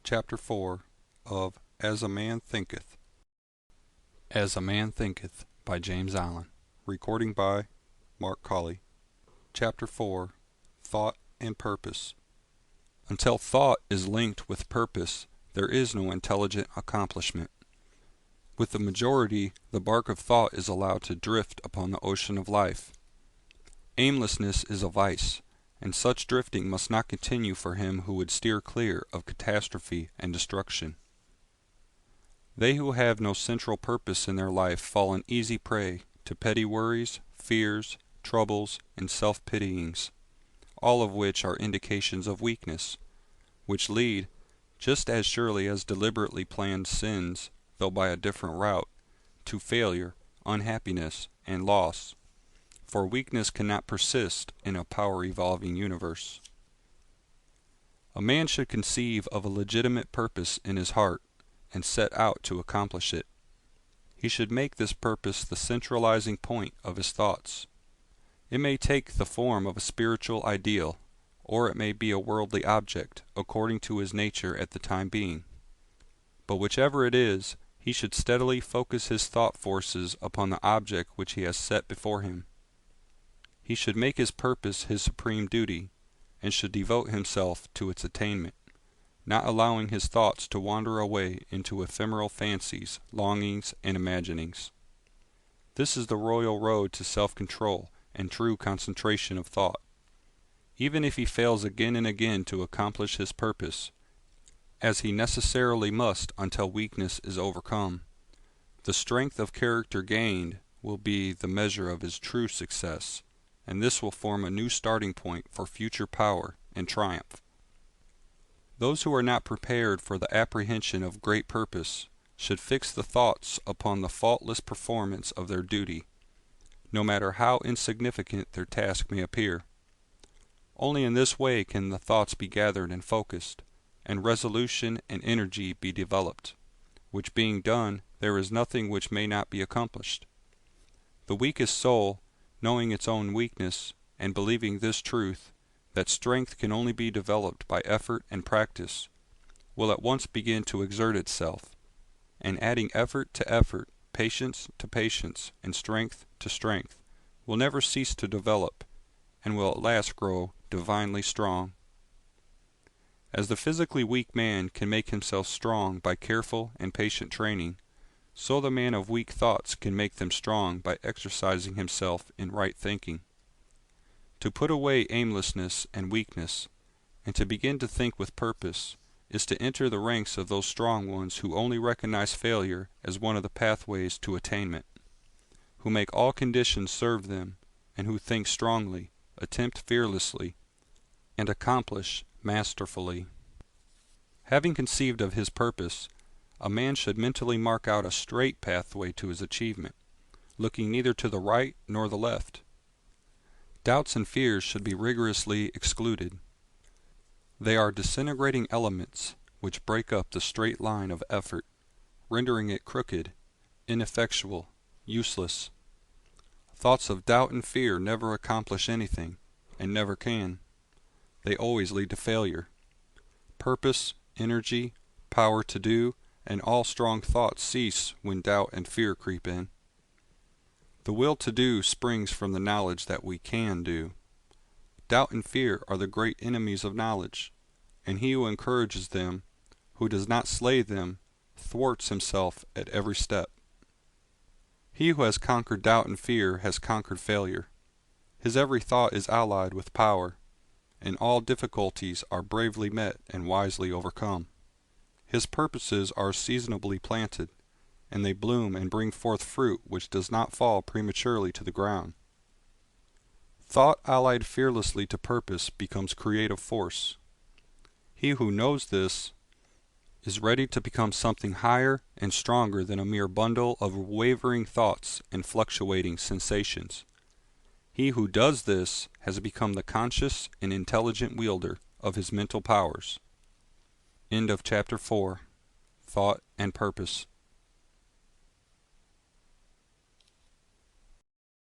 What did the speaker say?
Chapter 4 of As a Man Thinketh. As a Man Thinketh by James Allen. Recording by Mark Colley. Chapter 4 Thought and Purpose. Until thought is linked with purpose, there is no intelligent accomplishment. With the majority, the bark of thought is allowed to drift upon the ocean of life. Aimlessness is a vice, and such drifting must not continue for him who would steer clear of catastrophe and destruction. They who have no central purpose in their life fall an easy prey to petty worries, fears, troubles, and self-pityings, all of which are indications of weakness, which lead, just as surely as deliberately planned sins, though by a different route, to failure, unhappiness, and loss. For weakness cannot persist in a power-evolving universe. A man should conceive of a legitimate purpose in his heart and set out to accomplish it. He should make this purpose the centralizing point of his thoughts. It may take the form of a spiritual ideal, or it may be a worldly object, according to his nature at the time being. But whichever it is, he should steadily focus his thought forces upon the object which he has set before him. He should make his purpose his supreme duty, and should devote himself to its attainment, not allowing his thoughts to wander away into ephemeral fancies, longings, and imaginings. This is the royal road to self-control and true concentration of thought. Even if he fails again and again to accomplish his purpose, as he necessarily must until weakness is overcome, the strength of character gained will be the measure of his true success, and this will form a new starting point for future power and triumph. Those who are not prepared for the apprehension of great purpose should fix the thoughts upon the faultless performance of their duty, no matter how insignificant their task may appear. Only in this way can the thoughts be gathered and focused, and resolution and energy be developed, which being done, there is nothing which may not be accomplished. The weakest soul, knowing its own weakness, and believing this truth, that strength can only be developed by effort and practice, will at once begin to exert itself, and adding effort to effort, patience to patience, and strength to strength, will never cease to develop, and will at last grow divinely strong. As the physically weak man can make himself strong by careful and patient training, so the man of weak thoughts can make them strong by exercising himself in right thinking. To put away aimlessness and weakness, and to begin to think with purpose, is to enter the ranks of those strong ones who only recognize failure as one of the pathways to attainment, who make all conditions serve them, and who think strongly, attempt fearlessly, and accomplish masterfully. Having conceived of his purpose, a man should mentally mark out a straight pathway to his achievement, looking neither to the right nor the left. Doubts and fears should be rigorously excluded. They are disintegrating elements which break up the straight line of effort, rendering it crooked, ineffectual, useless. Thoughts of doubt and fear never accomplish anything, and never can. They always lead to failure. Purpose, energy, power to do, and all strong thoughts cease when doubt and fear creep in. The will to do springs from the knowledge that we can do. Doubt and fear are the great enemies of knowledge, and he who encourages them, who does not slay them, thwarts himself at every step. He who has conquered doubt and fear has conquered failure. His every thought is allied with power, and all difficulties are bravely met and wisely overcome. His purposes are seasonably planted, and they bloom and bring forth fruit which does not fall prematurely to the ground. Thought allied fearlessly to purpose becomes creative force. He who knows this is ready to become something higher and stronger than a mere bundle of wavering thoughts and fluctuating sensations. He who does this has become the conscious and intelligent wielder of his mental powers. End of Chapter 4. Thought and Purpose.